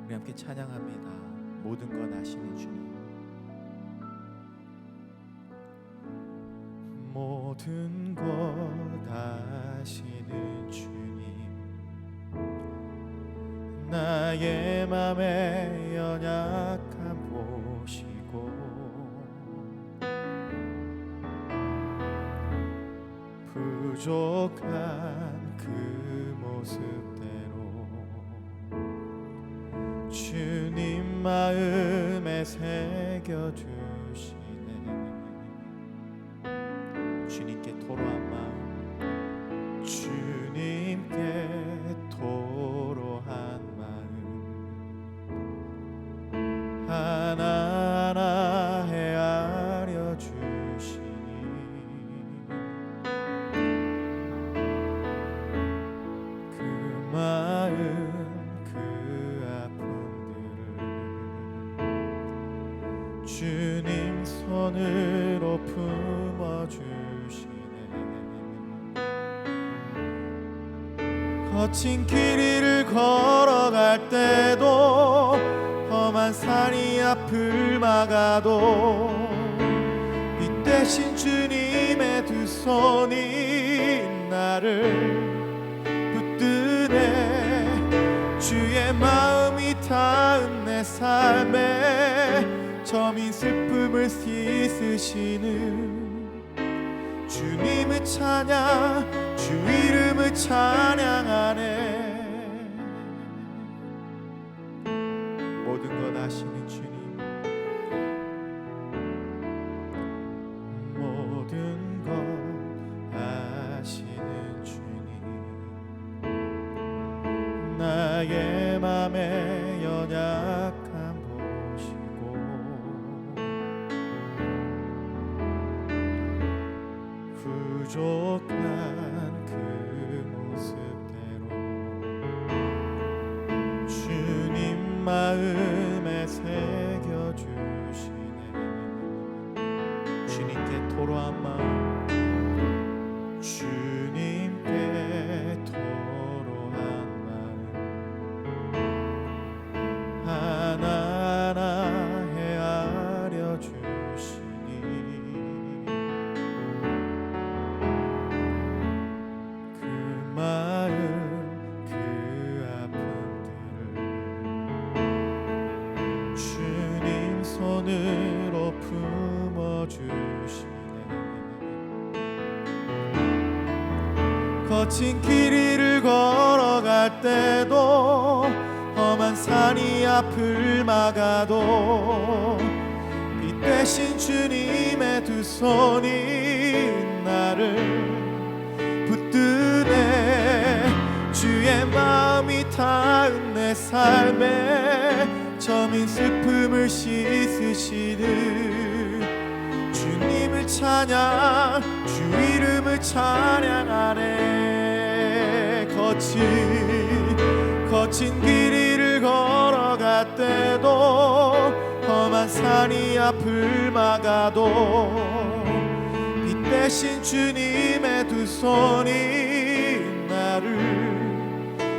우리 함께 찬양합니다. 모든 것 아시는 주님. 모든 것 아시는 주님, 나의 맘에 연약함 보시고 부족한 그 모습대로 주님 마음에 새겨주시네. 주님께 토로한 마음, 주님께 토로한 마음 하나하나 헤아려 주시니 그 마음 그 아픔들을 주님 손으로 품어주시네. 거친 길 위를 걸어갈 때도 험한 산이 앞을 막아도 빛 대신 주님의 두 손이 나를 붙드네. 주의 마음이 닿은 내 삶에 점인 슬픔을 씻으시는 주님을 찬양, 주 이름을 찬양하네. 모든 것 아시는 주님, 모든 것 아시는 주님, 나의 맘에 연약함 보시고 부족한 그 모습대로 주님 마음에 새겨주시네. 주님께 토로한 마음, 주님께 토로한 마음 하나하나 헤아려 주시니 그 마음 그 아픔들을 주님 손으로 품어주시네. 거친 길 위를 걸어갈 때도 험한 산이 앞을 막아도 빛 대신 주님의 두 손이 나를 붙드네. 주의 마음이 닿은 내 삶에 점인 슬픔을 씻으시는 주님을 찬양, 주 이름을 찬양하네. 거친 길 위를 걸어갈 때도 험한 산이 앞을 막아도 빛 대신 주님의 두 손이 나를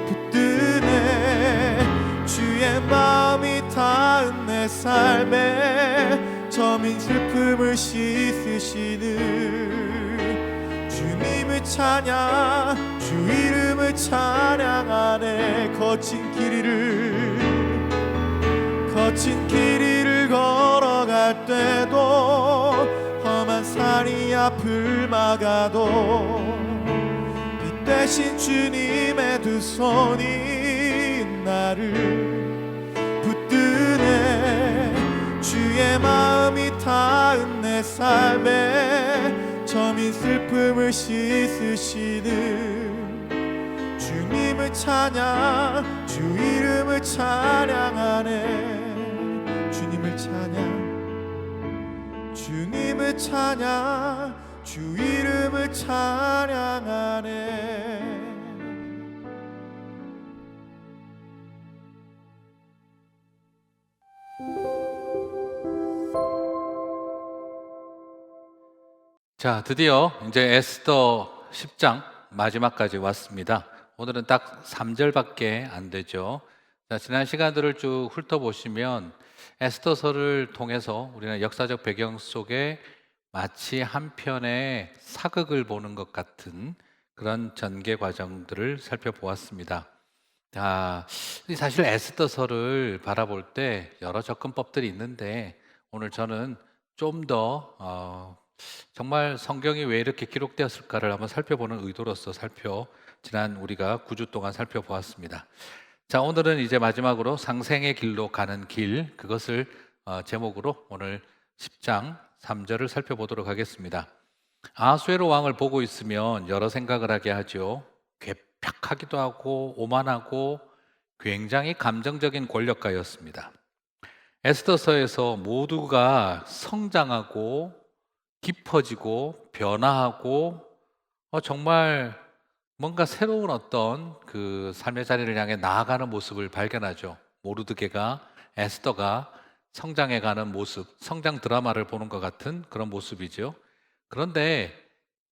붙드네. 주의 마음이 닿은 내 삶에 점인 슬픔을 씻으시는 주님을 찬양, 주 이름을 찬양하네. 거친 길 위를 걸어갈 때도 험한 산이 앞을 막아도 빛 대신 주님의 두 손이 나를 붙드네. 주의 마음이 닿은 내 삶에 점인 슬픔을 씻으시는 주님을 찬양, 주 이름을 찬양하네. 주님을 찬양, 주님을 찬양, 주 이름을 찬양하네. 자, 드디어 이제 에스더 10장 마지막까지 왔습니다. 오늘은 딱 3절밖에 안 되죠. 자, 지난 시간들을 쭉 훑어보시면 에스더서를 통해서 우리는 역사적 배경 속에 마치 한 편의 사극을 보는 것 같은 그런 전개 과정들을 살펴보았습니다. 자, 사실 에스더서를 바라볼 때 여러 접근법들이 있는데 오늘 저는 좀 더 정말 성경이 왜 이렇게 기록되었을까를 한번 살펴보는 의도로서 지난 우리가 9주 동안 살펴보았습니다. 자, 오늘은 이제 마지막으로 상생의 길로 가는 길, 그것을 제목으로 오늘 10장 3절을 살펴보도록 하겠습니다. 아하수에로 왕을 보고 있으면 여러 생각을 하게 하죠. 괴팍하기도 하고 오만하고 굉장히 감정적인 권력가였습니다. 에스더서에서 모두가 성장하고 깊어지고 변화하고 정말 뭔가 새로운 어떤 그 삶의 자리를 향해 나아가는 모습을 발견하죠. 모르드게가 에스더가 성장해가는 모습, 성장 드라마를 보는 것 같은 그런 모습이죠. 그런데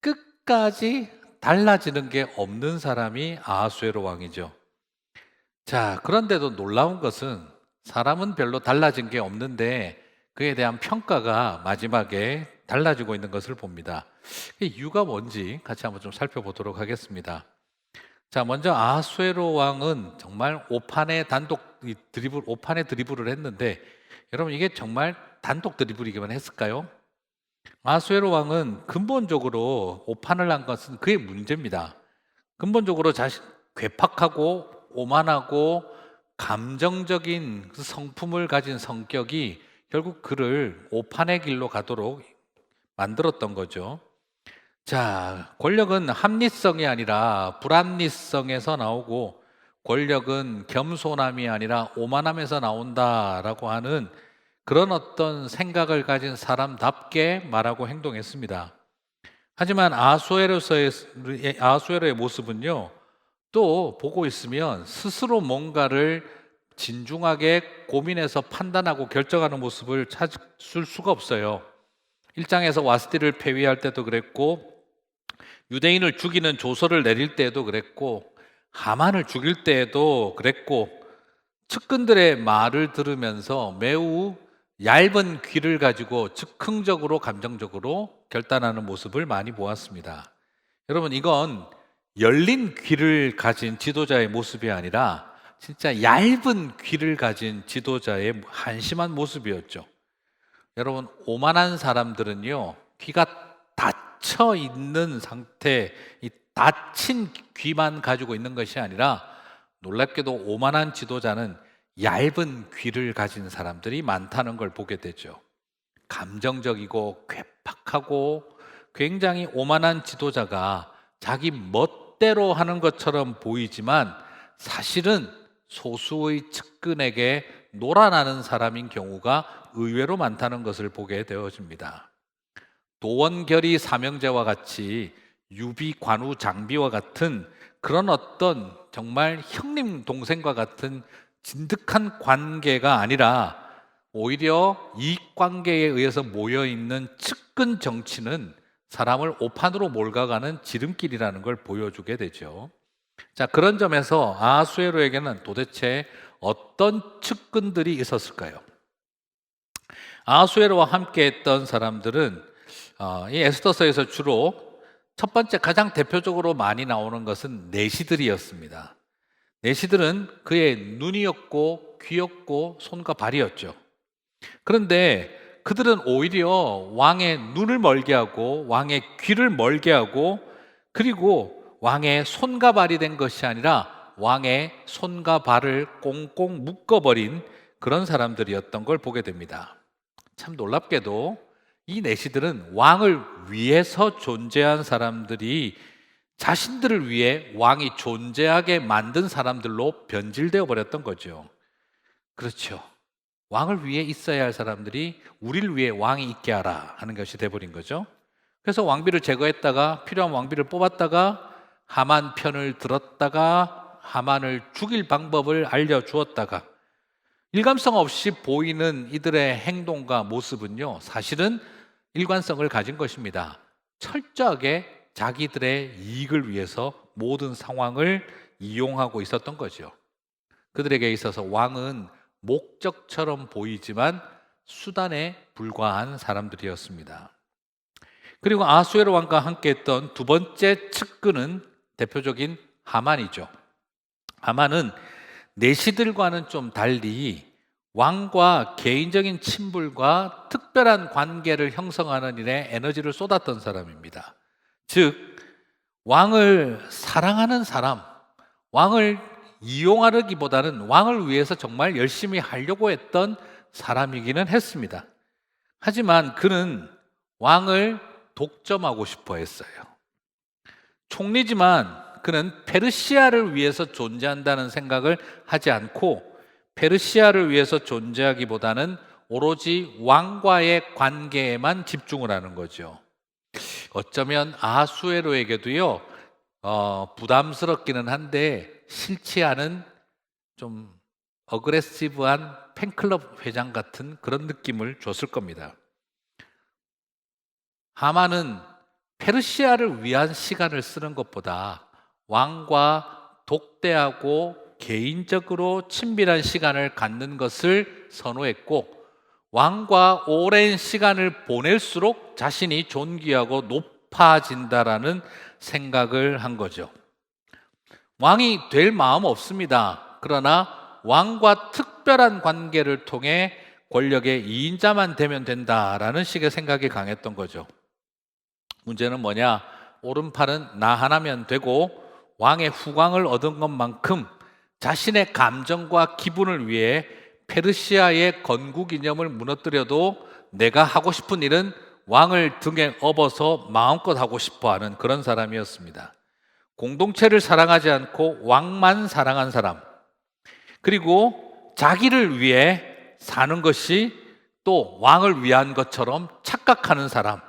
끝까지 달라지는 게 없는 사람이 아하수에로 왕이죠. 자, 그런데도 놀라운 것은 사람은 별로 달라진 게 없는데 그에 대한 평가가 마지막에 달라지고 있는 것을 봅니다. 이유가 뭔지 같이 한번 좀 살펴보도록 하겠습니다. 자, 먼저 아하수에로 왕은 정말 오판에 드리블을 했는데 여러분 이게 정말 단독 드리블이기만 했을까요? 아하수에로 왕은 근본적으로 오판을 한 것은 그의 문제입니다. 근본적으로 괴팍하고 오만하고 감정적인 그 성품을 가진 성격이 결국 그를 오판의 길로 가도록 만들었던 거죠. 자, 권력은 합리성이 아니라 불합리성에서 나오고 권력은 겸손함이 아니라 오만함에서 나온다라고 하는 그런 어떤 생각을 가진 사람답게 말하고 행동했습니다. 하지만 아하수에로의 모습은요, 또 보고 있으면 스스로 뭔가를 진중하게 고민해서 판단하고 결정하는 모습을 찾을 수가 없어요. 1장에서 와스티를 폐위할 때도 그랬고 유대인을 죽이는 조서를 내릴 때에도 그랬고 하만을 죽일 때에도 그랬고 측근들의 말을 들으면서 매우 얇은 귀를 가지고 즉흥적으로 감정적으로 결단하는 모습을 많이 보았습니다. 여러분 이건 열린 귀를 가진 지도자의 모습이 아니라 진짜 얇은 귀를 가진 지도자의 한심한 모습이었죠. 여러분 오만한 사람들은요 귀가 닫혀 있는 상태, 이 닫힌 귀만 가지고 있는 것이 아니라 놀랍게도 오만한 지도자는 얇은 귀를 가진 사람들이 많다는 걸 보게 되죠. 감정적이고 괴팍하고 굉장히 오만한 지도자가 자기 멋대로 하는 것처럼 보이지만 사실은 소수의 측근에게 놀아나는 사람인 경우가 의외로 많다는 것을 보게 되어집니다. 도원결의 사명제와 같이 유비 관우 장비와 같은 그런 어떤 정말 형님 동생과 같은 진득한 관계가 아니라 오히려 이익관계에 의해서 모여있는 측근 정치는 사람을 오판으로 몰아가는 지름길이라는 걸 보여주게 되죠. 자, 그런 점에서 아하수에로에게는 도대체 어떤 측근들이 있었을까요? 아하수에로와 함께 했던 사람들은 이 에스더서에서 주로 첫 번째 가장 대표적으로 많이 나오는 것은 내시들이었습니다. 내시들은 그의 눈이었고 귀였고 손과 발이었죠. 그런데 그들은 오히려 왕의 눈을 멀게 하고 왕의 귀를 멀게 하고 그리고 왕의 손과 발이 된 것이 아니라 왕의 손과 발을 꽁꽁 묶어버린 그런 사람들이었던 걸 보게 됩니다. 참 놀랍게도 이 내시들은 왕을 위해서 존재한 사람들이 자신들을 위해 왕이 존재하게 만든 사람들로 변질되어 버렸던 거죠. 그렇죠. 왕을 위해 있어야 할 사람들이 우리를 위해 왕이 있게 하라 하는 것이 돼버린 거죠. 그래서 왕비를 제거했다가 필요한 왕비를 뽑았다가 하만 편을 들었다가 하만을 죽일 방법을 알려주었다가 일관성 없이 보이는 이들의 행동과 모습은요 사실은 일관성을 가진 것입니다. 철저하게 자기들의 이익을 위해서 모든 상황을 이용하고 있었던 거죠. 그들에게 있어서 왕은 목적처럼 보이지만 수단에 불과한 사람들이었습니다. 그리고 아수에로 왕과 함께 했던 두 번째 측근은 대표적인 하만이죠. 하만은 내시들과는 좀 달리 왕과 개인적인 친분과 특별한 관계를 형성하는 일에 에너지를 쏟았던 사람입니다. 즉, 왕을 사랑하는 사람, 왕을 이용하기보다는 왕을 위해서 정말 열심히 하려고 했던 사람이기는 했습니다. 하지만 그는 왕을 독점하고 싶어 했어요. 총리지만 그는 페르시아를 위해서 존재한다는 생각을 하지 않고 페르시아를 위해서 존재하기보다는 오로지 왕과의 관계에만 집중을 하는 거죠. 어쩌면 아수에로에게도요, 부담스럽기는 한데 싫지 않은 좀 어그레시브한 팬클럽 회장 같은 그런 느낌을 줬을 겁니다. 하만은 페르시아를 위한 시간을 쓰는 것보다 왕과 독대하고 개인적으로 친밀한 시간을 갖는 것을 선호했고, 왕과 오랜 시간을 보낼수록 자신이 존귀하고 높아진다라는 생각을 한 거죠. 왕이 될 마음 없습니다. 그러나 왕과 특별한 관계를 통해 권력의 2인자만 되면 된다라는 식의 생각이 강했던 거죠. 문제는 뭐냐? 오른팔은 나 하나면 되고 왕의 후광을 얻은 것만큼 자신의 감정과 기분을 위해 페르시아의 건국 이념을 무너뜨려도 내가 하고 싶은 일은 왕을 등에 업어서 마음껏 하고 싶어 하는 그런 사람이었습니다. 공동체를 사랑하지 않고 왕만 사랑한 사람, 그리고 자기를 위해 사는 것이 또 왕을 위한 것처럼 착각하는 사람.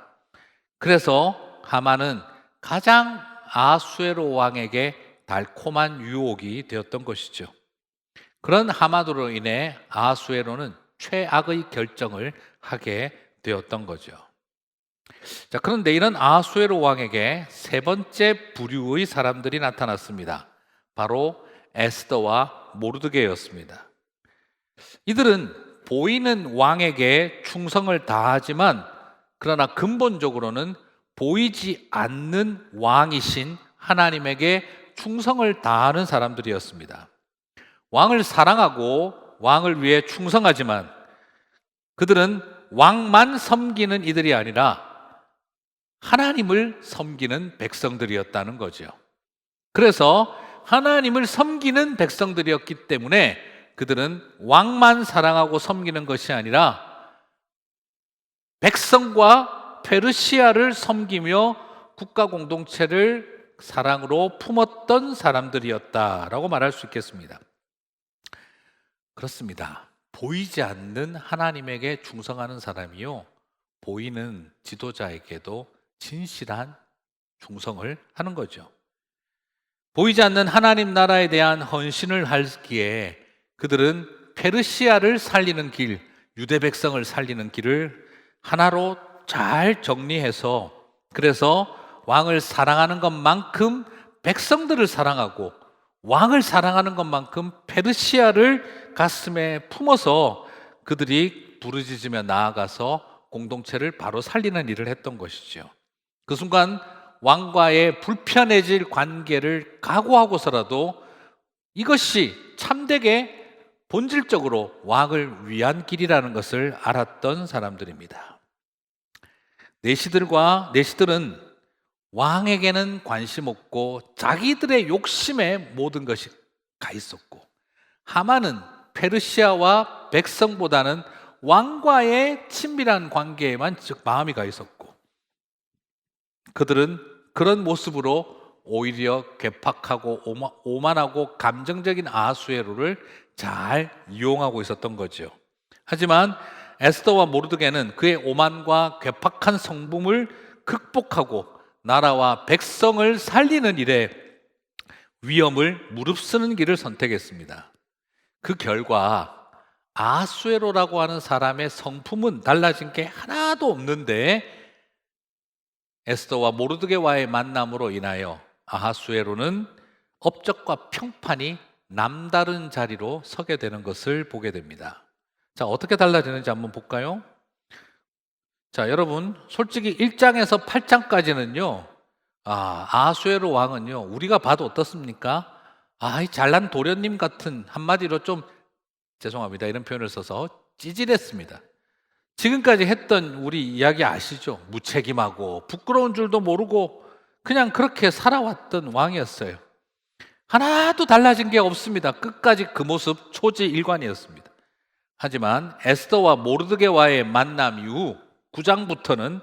그래서 하만은 가장 아수에로 왕에게 달콤한 유혹이 되었던 것이죠. 그런 하만으로 인해 아수에로는 최악의 결정을 하게 되었던 거죠. 자, 그런데 이런 아수에로 왕에게 세 번째 부류의 사람들이 나타났습니다. 바로 에스더와 모르드게였습니다. 이들은 보이는 왕에게 충성을 다하지만 그러나 근본적으로는 보이지 않는 왕이신 하나님에게 충성을 다하는 사람들이었습니다. 왕을 사랑하고 왕을 위해 충성하지만 그들은 왕만 섬기는 이들이 아니라 하나님을 섬기는 백성들이었다는 거죠. 그래서 하나님을 섬기는 백성들이었기 때문에 그들은 왕만 사랑하고 섬기는 것이 아니라 백성과 페르시아를 섬기며 국가 공동체를 사랑으로 품었던 사람들이었다라고 말할 수 있겠습니다. 그렇습니다. 보이지 않는 하나님에게 충성하는 사람이요, 보이는 지도자에게도 진실한 충성을 하는 거죠. 보이지 않는 하나님 나라에 대한 헌신을 하기에 그들은 페르시아를 살리는 길, 유대 백성을 살리는 길을 하나로 잘 정리해서, 그래서 왕을 사랑하는 것만큼 백성들을 사랑하고 왕을 사랑하는 것만큼 페르시아를 가슴에 품어서 그들이 부르짖으며 나아가서 공동체를 바로 살리는 일을 했던 것이죠. 그 순간 왕과의 불편해질 관계를 각오하고서라도 이것이 참되게 본질적으로 왕을 위한 길이라는 것을 알았던 사람들입니다. 내시들은 왕에게는 관심 없고 자기들의 욕심에 모든 것이 가 있었고, 하만은 페르시아와 백성보다는 왕과의 친밀한 관계에만 즉 마음이 가 있었고, 그들은 그런 모습으로 오히려 괴팍하고 오만하고 감정적인 아수에로를 잘 이용하고 있었던 거죠. 하지만 에스더와 모르드게는 그의 오만과 괴팍한 성품을 극복하고 나라와 백성을 살리는 일에 위험을 무릅쓰는 길을 선택했습니다. 그 결과 아수에로라고 하는 사람의 성품은 달라진 게 하나도 없는데, 에스더와 모르드게와의 만남으로 인하여 아하수에로는 업적과 평판이 남다른 자리로 서게 되는 것을 보게 됩니다. 자, 어떻게 달라지는지 한번 볼까요? 자, 여러분, 솔직히 1장에서 8장까지는요, 아수에로 왕은요, 우리가 봐도 어떻습니까? 이 잘난 도련님 같은, 한마디로 좀, 죄송합니다. 이런 표현을 써서 찌질했습니다. 지금까지 했던 우리 이야기 아시죠? 무책임하고, 부끄러운 줄도 모르고, 그냥 그렇게 살아왔던 왕이었어요. 하나도 달라진 게 없습니다. 끝까지 그 모습 초지일관이었습니다. 하지만 에스더와 모르드게와의 만남 이후 9장부터는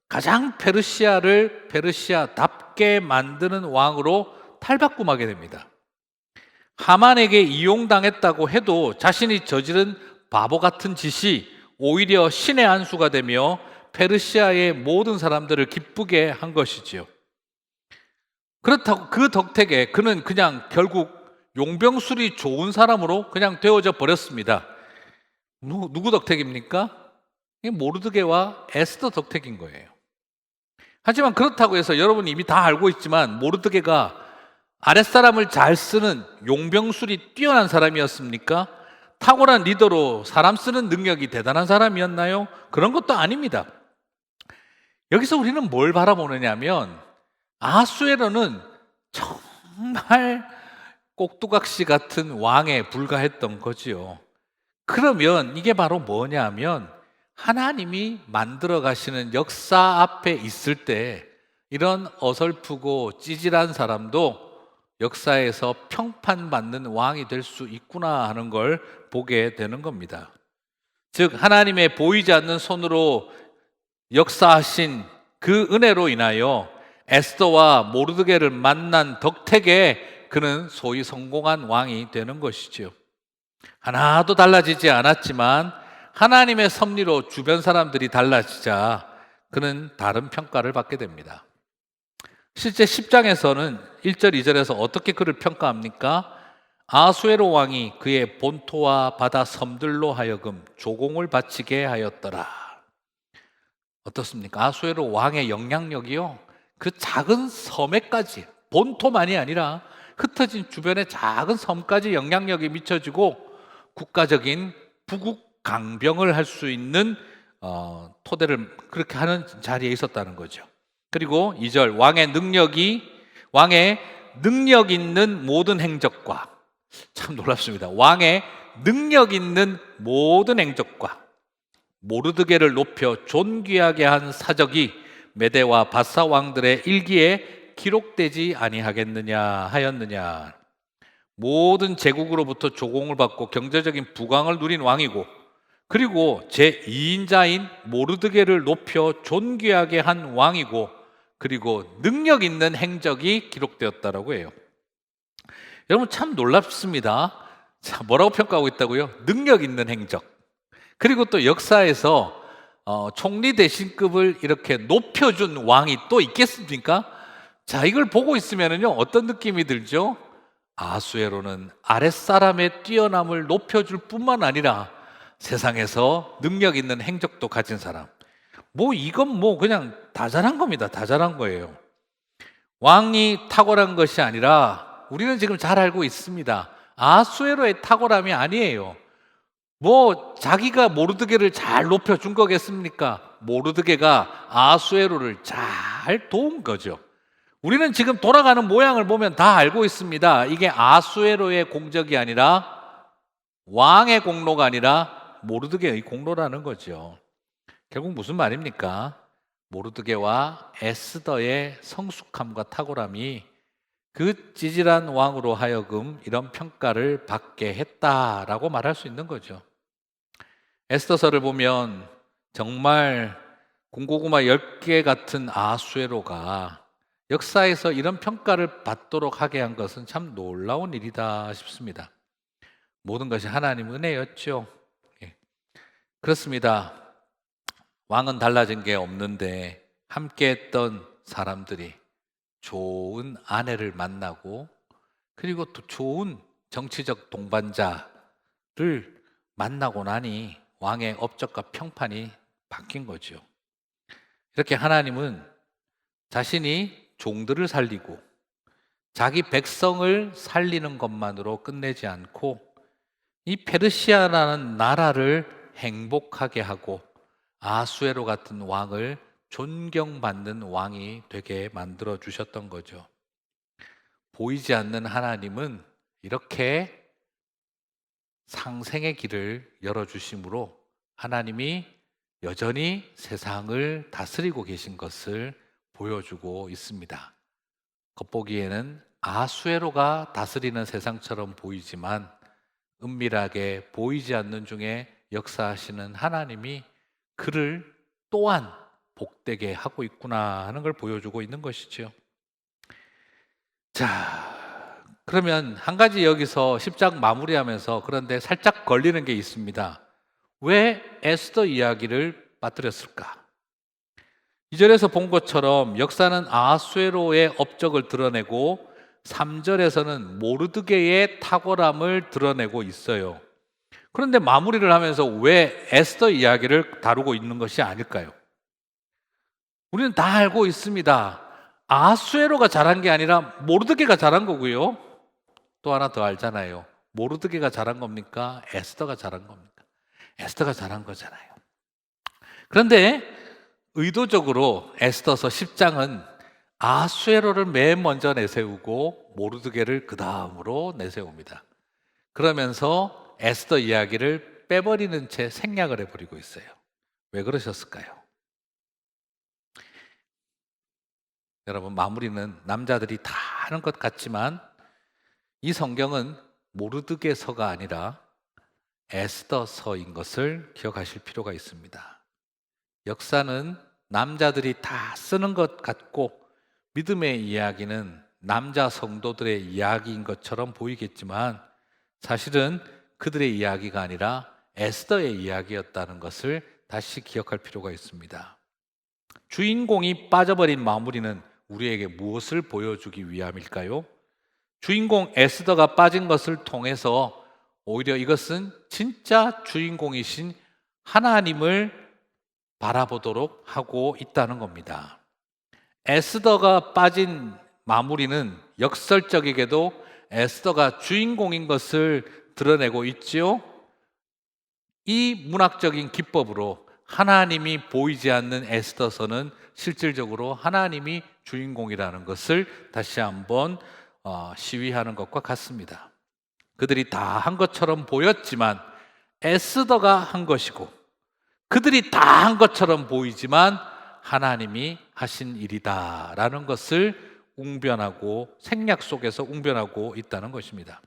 가장 페르시아를 페르시아답게 만드는 왕으로 탈바꿈하게 됩니다. 하만에게 이용당했다고 해도 자신이 저지른 바보 같은 짓이 오히려 신의 안수가 되며 페르시아의 모든 사람들을 기쁘게 한 것이지요. 그렇다고 그 덕택에 그는 그냥 결국 용병술이 좋은 사람으로 그냥 되어져 버렸습니다. 누구 덕택입니까? 모르드게와 에스더 덕택인 거예요. 하지만 그렇다고 해서 여러분이 이미 다 알고 있지만 모르드게가 아랫사람을 잘 쓰는 용병술이 뛰어난 사람이었습니까? 탁월한 리더로 사람 쓰는 능력이 대단한 사람이었나요? 그런 것도 아닙니다. 여기서 우리는 뭘 바라보느냐면 아수에로는 정말 꼭두각시 같은 왕에 불과했던 거지요. 그러면 이게 바로 뭐냐면 하나님이 만들어 가시는 역사 앞에 있을 때 이런 어설프고 찌질한 사람도 역사에서 평판받는 왕이 될 수 있구나 하는 걸 보게 되는 겁니다. 즉 하나님의 보이지 않는 손으로 역사하신 그 은혜로 인하여 에스더와 모르드게를 만난 덕택에 그는 소위 성공한 왕이 되는 것이지요. 하나도 달라지지 않았지만 하나님의 섭리로 주변 사람들이 달라지자 그는 다른 평가를 받게 됩니다. 실제 10장에서는 1절, 2절에서 어떻게 그를 평가합니까? 아수에로 왕이 그의 본토와 바다 섬들로 하여금 조공을 바치게 하였더라. 어떻습니까? 아수에로 왕의 영향력이요, 그 작은 섬에까지, 본토만이 아니라 흩어진 주변의 작은 섬까지 영향력이 미쳐지고 국가적인 부국 강병을 할 수 있는 토대를 그렇게 하는 자리에 있었다는 거죠. 그리고 2절, 왕의 능력 있는 모든 행적과, 참 놀랍습니다. 왕의 능력 있는 모든 행적과 모르드게를 높여 존귀하게 한 사적이 메대와 바사 왕들의 일기에 기록되지 아니하겠느냐 하였느냐. 모든 제국으로부터 조공을 받고 경제적인 부강을 누린 왕이고, 그리고 제2인자인 모르드게를 높여 존귀하게 한 왕이고, 그리고 능력 있는 행적이 기록되었다라고 해요. 여러분 참 놀랍습니다. 자, 뭐라고 평가하고 있다고요? 능력 있는 행적. 그리고 또 역사에서 총리 대신급을 이렇게 높여준 왕이 또 있겠습니까? 자, 이걸 보고 있으면요 어떤 느낌이 들죠? 아수에로는 아랫사람의 뛰어남을 높여줄 뿐만 아니라 세상에서 능력 있는 행적도 가진 사람. 이건 그냥 다 잘한 겁니다. 다 잘한 거예요. 왕이 탁월한 것이 아니라 우리는 지금 잘 알고 있습니다. 아수에로의 탁월함이 아니에요. 자기가 모르드게를 잘 높여준 거겠습니까? 모르드게가 아수에로를 잘 도운 거죠. 우리는 지금 돌아가는 모양을 보면 다 알고 있습니다. 이게 아수에로의 공적이 아니라, 왕의 공로가 아니라 모르드게의 공로라는 거죠. 결국 무슨 말입니까? 모르드게와 에스더의 성숙함과 탁월함이 그 찌질한 왕으로 하여금 이런 평가를 받게 했다라고 말할 수 있는 거죠. 에스더서를 보면 정말 군고구마 10개 같은 아수에로가 역사에서 이런 평가를 받도록 하게 한 것은 참 놀라운 일이다 싶습니다. 모든 것이 하나님 은혜였죠. 그렇습니다. 왕은 달라진 게 없는데 함께 했던 사람들이 좋은 아내를 만나고, 그리고 또 좋은 정치적 동반자를 만나고 나니 왕의 업적과 평판이 바뀐 거죠. 이렇게 하나님은 자신이 종들을 살리고 자기 백성을 살리는 것만으로 끝내지 않고 이 페르시아라는 나라를 행복하게 하고 아수에로 같은 왕을 존경받는 왕이 되게 만들어 주셨던 거죠. 보이지 않는 하나님은 이렇게 상생의 길을 열어주심으로 하나님이 여전히 세상을 다스리고 계신 것을 보여주고 있습니다. 겉보기에는 아수에로가 다스리는 세상처럼 보이지만 은밀하게 보이지 않는 중에 역사하시는 하나님이 그를 또한 복되게 하고 있구나 하는 걸 보여주고 있는 것이죠. 자, 그러면 한 가지 여기서 10장 마무리하면서 그런데 살짝 걸리는 게 있습니다. 왜 에스더 이야기를 빠뜨렸을까? 2절에서 본 것처럼 역사는 아수에로의 업적을 드러내고 3절에서는 모르드게의 탁월함을 드러내고 있어요. 그런데 마무리를 하면서 왜 에스더 이야기를 다루고 있는 것이 아닐까요? 우리는 다 알고 있습니다. 아수에로가 잘한 게 아니라 모르드게가 잘한 거고요. 또 하나 더 알잖아요. 모르드게가 잘한 겁니까? 에스더가 잘한 겁니까? 에스더가 잘한 거잖아요. 그런데 의도적으로 에스더서 10장은 아수에로를 맨 먼저 내세우고 모르드게를 그 다음으로 내세웁니다. 그러면서 에스더 이야기를 빼버리는 채 생략을 해버리고 있어요. 왜 그러셨을까요? 여러분, 마무리는 남자들이 다 하는 것 같지만 이 성경은 모르드게서가 아니라 에스더서인 것을 기억하실 필요가 있습니다. 역사는 남자들이 다 쓰는 것 같고 믿음의 이야기는 남자 성도들의 이야기인 것처럼 보이겠지만 사실은 그들의 이야기가 아니라 에스더의 이야기였다는 것을 다시 기억할 필요가 있습니다. 주인공이 빠져버린 마무리는 우리에게 무엇을 보여주기 위함일까요? 주인공 에스더가 빠진 것을 통해서 오히려 이것은 진짜 주인공이신 하나님을 바라보도록 하고 있다는 겁니다. 에스더가 빠진 마무리는 역설적이게도 에스더가 주인공인 것을 드러내고 있지요. 이 문학적인 기법으로 하나님이 보이지 않는 에스더서는 실질적으로 하나님이 주인공이라는 것을 다시 한번 시위하는 것과 같습니다. 그들이 다 한 것처럼 보였지만 에스더가 한 것이고 그들이 다 한 것처럼 보이지만 하나님이 하신 일이다라는 것을 웅변하고 생략 속에서 웅변하고 있다는 것입니다.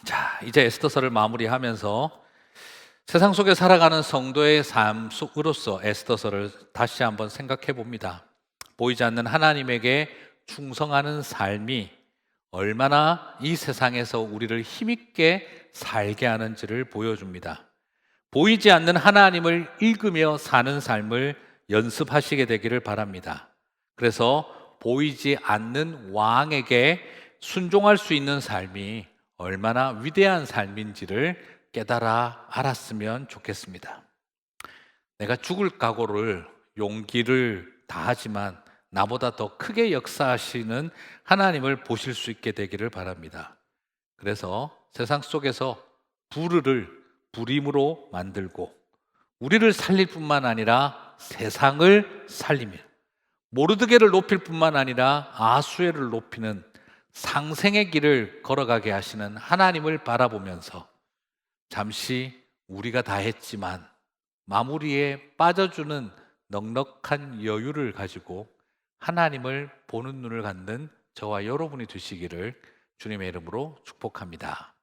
자, 이제 에스더서를 마무리하면서 세상 속에 살아가는 성도의 삶으로서 에스더서를 다시 한번 생각해 봅니다. 보이지 않는 하나님에게 충성하는 삶이 얼마나 이 세상에서 우리를 힘있게 살게 하는지를 보여줍니다. 보이지 않는 하나님을 읽으며 사는 삶을 연습하시게 되기를 바랍니다. 그래서 보이지 않는 왕에게 순종할 수 있는 삶이 얼마나 위대한 삶인지를 깨달아 알았으면 좋겠습니다. 내가 죽을 각오를 용기를 다하지만 나보다 더 크게 역사하시는 하나님을 보실 수 있게 되기를 바랍니다. 그래서 세상 속에서 부르를 불임으로 만들고 우리를 살릴 뿐만 아니라 세상을 살리며 모르드게를 높일 뿐만 아니라 아수에를 높이는 상생의 길을 걸어가게 하시는 하나님을 바라보면서 잠시 우리가 다 했지만 마무리에 빠져주는 넉넉한 여유를 가지고 하나님을 보는 눈을 갖는 저와 여러분이 되시기를 주님의 이름으로 축복합니다.